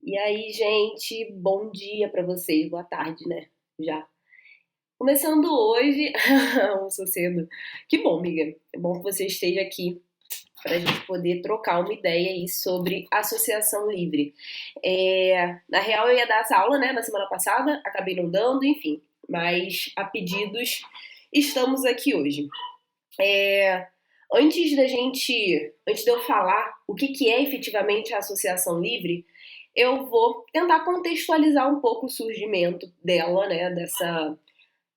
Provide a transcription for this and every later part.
E aí, gente, bom dia pra vocês, boa tarde, né? Já. Começando hoje, almoçou cedo. Que bom, amiga. É bom que você esteja aqui para a gente poder trocar uma ideia aí sobre associação livre. Na real, eu ia dar essa aula, né, na semana passada, acabei não dando, enfim. Mas a pedidos, estamos aqui hoje. É, antes de eu falar o que é efetivamente a associação livre, eu vou tentar contextualizar um pouco o surgimento dela, né,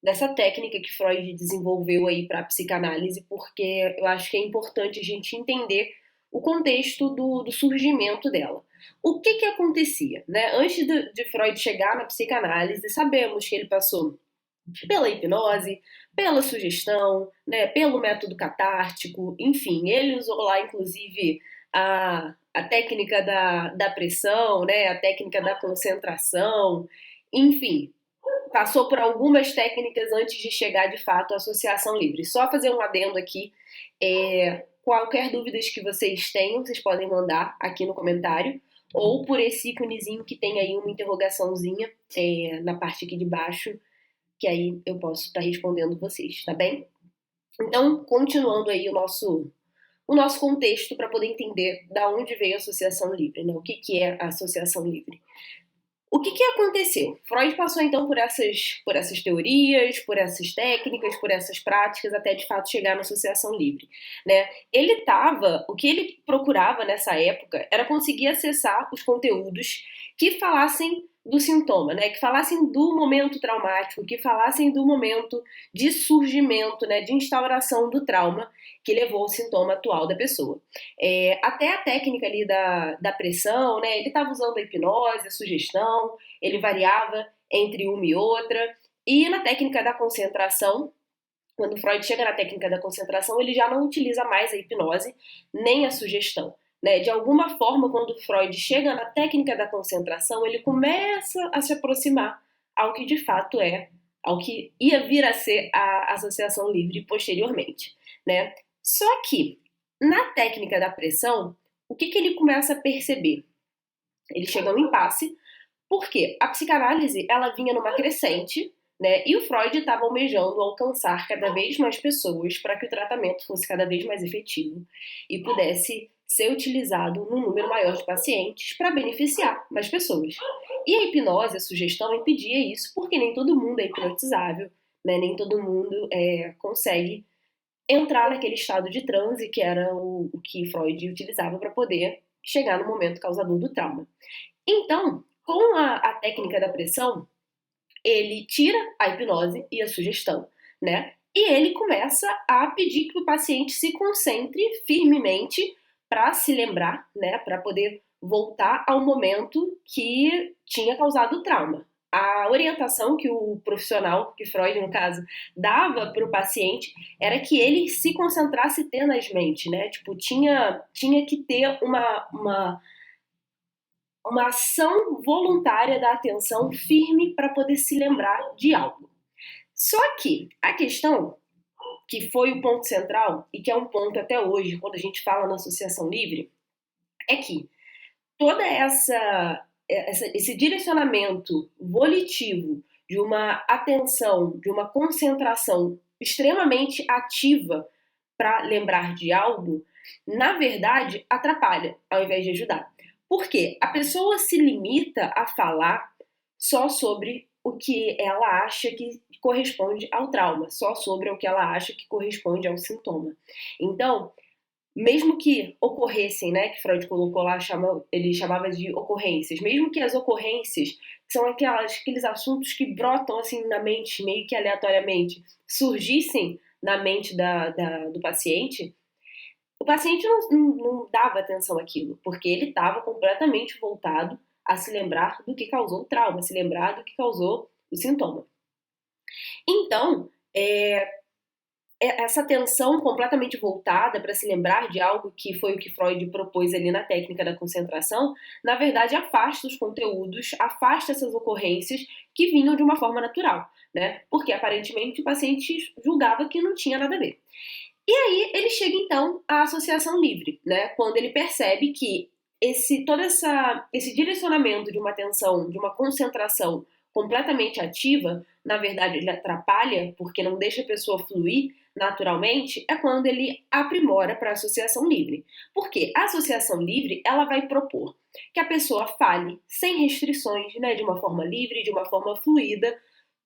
dessa técnica que Freud desenvolveu aí para a psicanálise, porque eu acho que é importante a gente entender o contexto do surgimento dela. O que acontecia, né? Antes de Freud chegar na psicanálise, sabemos que ele passou pela hipnose, pela sugestão, né, pelo método catártico, enfim, ele usou lá, inclusive, a técnica da pressão, né, a técnica da concentração, enfim, passou por algumas técnicas antes de chegar, de fato, à associação livre. Só fazer um adendo aqui, qualquer dúvidas que vocês tenham, vocês podem mandar aqui no comentário, ou por esse íconezinho que tem aí uma interrogaçãozinha na parte aqui de baixo, que aí eu posso estar respondendo vocês, tá bem? Então, continuando aí o nosso contexto para poder entender da onde veio a associação livre, né? O que é a associação livre. O que aconteceu? Freud passou então por essas teorias, por essas técnicas, por essas práticas, até de fato chegar na associação livre, né? O que ele procurava nessa época era conseguir acessar os conteúdos que falassem do sintoma, né? Que falassem do momento traumático, que falassem do momento de surgimento, né? De instauração do trauma que levou ao sintoma atual da pessoa. Até a técnica ali da pressão, né? Ele estava usando a hipnose, a sugestão, ele variava entre uma e outra. E na técnica da concentração, quando Freud chega na técnica da concentração, ele já não utiliza mais a hipnose nem a sugestão. Né? De alguma forma, quando Freud chega na técnica da concentração, ele começa a se aproximar ao que de fato ao que ia vir a ser a associação livre posteriormente. Né? Só que, na técnica da pressão, o que ele começa a perceber? Ele chega a um impasse, porque a psicanálise ela vinha numa crescente, né? E o Freud estava almejando alcançar cada vez mais pessoas para que o tratamento fosse cada vez mais efetivo e pudesse ser utilizado num número maior de pacientes para beneficiar mais pessoas. E a hipnose, a sugestão, impedia isso, porque nem todo mundo é hipnotizável, né? Nem todo mundo consegue entrar naquele estado de transe que era o que Freud utilizava para poder chegar no momento causador do trauma. Então, com a técnica da pressão, ele tira a hipnose e a sugestão, né? E ele começa a pedir que o paciente se concentre firmemente para se lembrar, né? Para poder voltar ao momento que tinha causado o trauma. A orientação que o profissional, que Freud, no caso, dava para o paciente era que ele se concentrasse tenazmente, né? Tipo, tinha que ter uma ação voluntária da atenção firme para poder se lembrar de algo. Só que a questão, que foi o ponto central, e que é um ponto até hoje, quando a gente fala na associação livre, é que toda esse direcionamento volitivo de uma atenção, de uma concentração extremamente ativa para lembrar de algo, na verdade, atrapalha ao invés de ajudar. Porque a pessoa se limita a falar só sobre o que ela acha que corresponde ao trauma, só sobre o que ela acha que corresponde ao sintoma. Então, mesmo que ocorressem, né, que Freud colocou lá, ele chamava de ocorrências, mesmo que as ocorrências, que são aqueles assuntos que brotam assim na mente, meio que aleatoriamente, surgissem na mente do paciente, o paciente não dava atenção àquilo, porque ele estava completamente voltado a se lembrar do que causou o trauma, a se lembrar do que causou o sintoma. Então, essa atenção completamente voltada para se lembrar de algo que foi o que Freud propôs ali na técnica da concentração, na verdade afasta os conteúdos, afasta essas ocorrências que vinham de uma forma natural, né? Porque aparentemente o paciente julgava que não tinha nada a ver. E aí ele chega então à associação livre, né? Quando ele percebe que esse direcionamento de uma atenção, de uma concentração completamente ativa, na verdade ele atrapalha, porque não deixa a pessoa fluir naturalmente, é quando ele aprimora para a associação livre. Porque a associação livre, ela vai propor que a pessoa fale sem restrições, né, de uma forma livre, de uma forma fluida,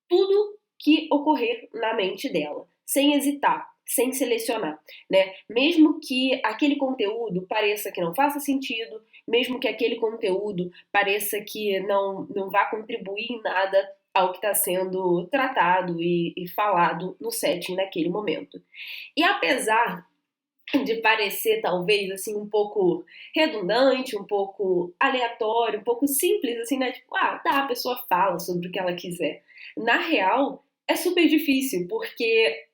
tudo que ocorrer na mente dela, sem hesitar, sem selecionar, né? Mesmo que aquele conteúdo pareça que não faça sentido, mesmo que aquele conteúdo pareça que não vá contribuir em nada ao que está sendo tratado e falado no setting naquele momento. E apesar de parecer talvez assim um pouco redundante, um pouco aleatório, um pouco simples assim, né? Tipo, tá, a pessoa fala sobre o que ela quiser. Na real, é super difícil, porque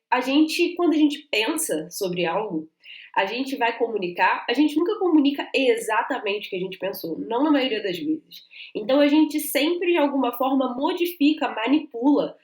quando a gente pensa sobre algo, a gente vai comunicar, a gente nunca comunica exatamente o que a gente pensou, não na maioria das vezes. Então a gente sempre de alguma forma modifica, manipula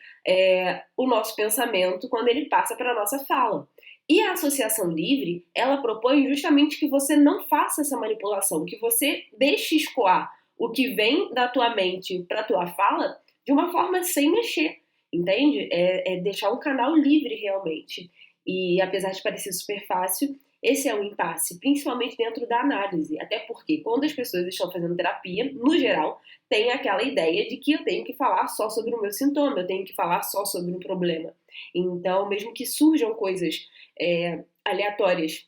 o nosso pensamento quando ele passa para a nossa fala. E a associação livre, ela propõe justamente que você não faça essa manipulação, que você deixe escoar o que vem da tua mente para a tua fala de uma forma sem mexer, entende? É deixar um canal livre realmente. E apesar de parecer super fácil, esse é um impasse, principalmente dentro da análise. Até porque quando as pessoas estão fazendo terapia, no geral, tem aquela ideia de que eu tenho que falar só sobre o meu sintoma, eu tenho que falar só sobre um problema. Então, mesmo que surjam coisas aleatórias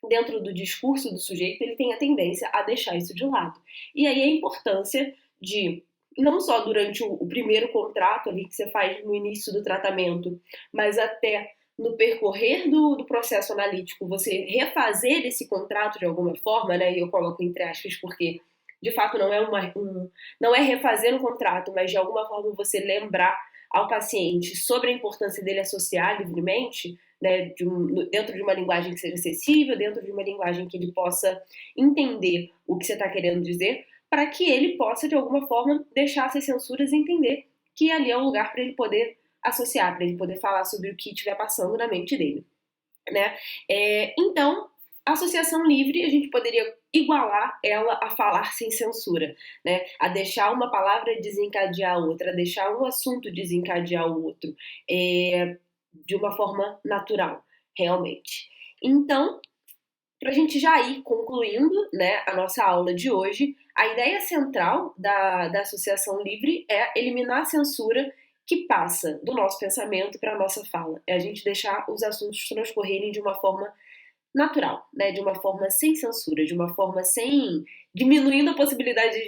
dentro do discurso do sujeito, ele tem a tendência a deixar isso de lado. E aí a importância de, não só durante o primeiro contrato ali que você faz no início do tratamento, mas até no percorrer do processo analítico, você refazer esse contrato de alguma forma, né? E eu coloco entre aspas porque de fato não é refazer um contrato, mas de alguma forma você lembrar ao paciente sobre a importância dele associar livremente, né, dentro de uma linguagem que seja acessível, dentro de uma linguagem que ele possa entender o que você está querendo dizer, para que ele possa, de alguma forma, deixar essas censuras e entender que ali é o lugar para ele poder associar, para ele poder falar sobre o que estiver passando na mente dele, né? Então, a associação livre, a gente poderia igualar ela a falar sem censura, né? A deixar uma palavra desencadear a outra, a deixar um assunto desencadear o outro, de uma forma natural, realmente. Então, para a gente já ir concluindo, né, a nossa aula de hoje, a ideia central da associação livre é eliminar a censura que passa do nosso pensamento para a nossa fala. É a gente deixar os assuntos transcorrerem de uma forma natural, né? De uma forma sem censura, de uma forma sem diminuindo a possibilidade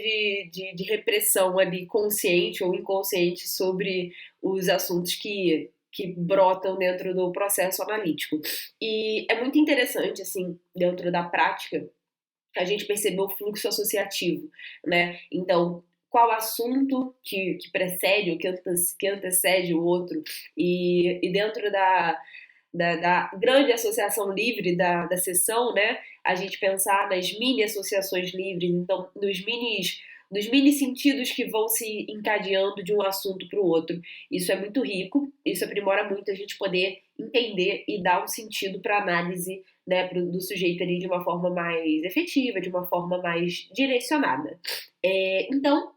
de repressão ali consciente ou inconsciente sobre os assuntos que brotam dentro do processo analítico. E é muito interessante, assim, dentro da prática, a gente perceber o fluxo associativo, né? Então, qual assunto que precede ou que antecede o outro, e dentro da grande associação livre da sessão, né? A gente pensar nas mini associações livres, então dos mini sentidos que vão se encadeando de um assunto para o outro. Isso é muito rico, isso aprimora muito a gente poder entender e dar um sentido para a análise, né, do sujeito ali de uma forma mais efetiva, de uma forma mais direcionada. Então,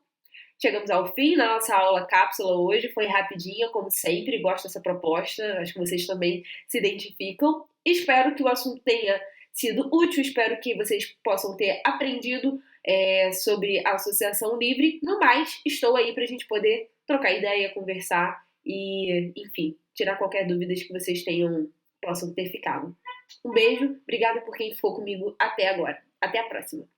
chegamos ao fim da nossa aula cápsula hoje, foi rapidinha, como sempre, gosto dessa proposta, acho que vocês também se identificam. Espero que o assunto tenha sido útil, espero que vocês possam ter aprendido sobre a associação livre. No mais, estou aí para a gente poder trocar ideia, conversar e, enfim, tirar qualquer dúvida que vocês possam ter ficado. Um beijo, obrigada por quem ficou comigo até agora. Até a próxima!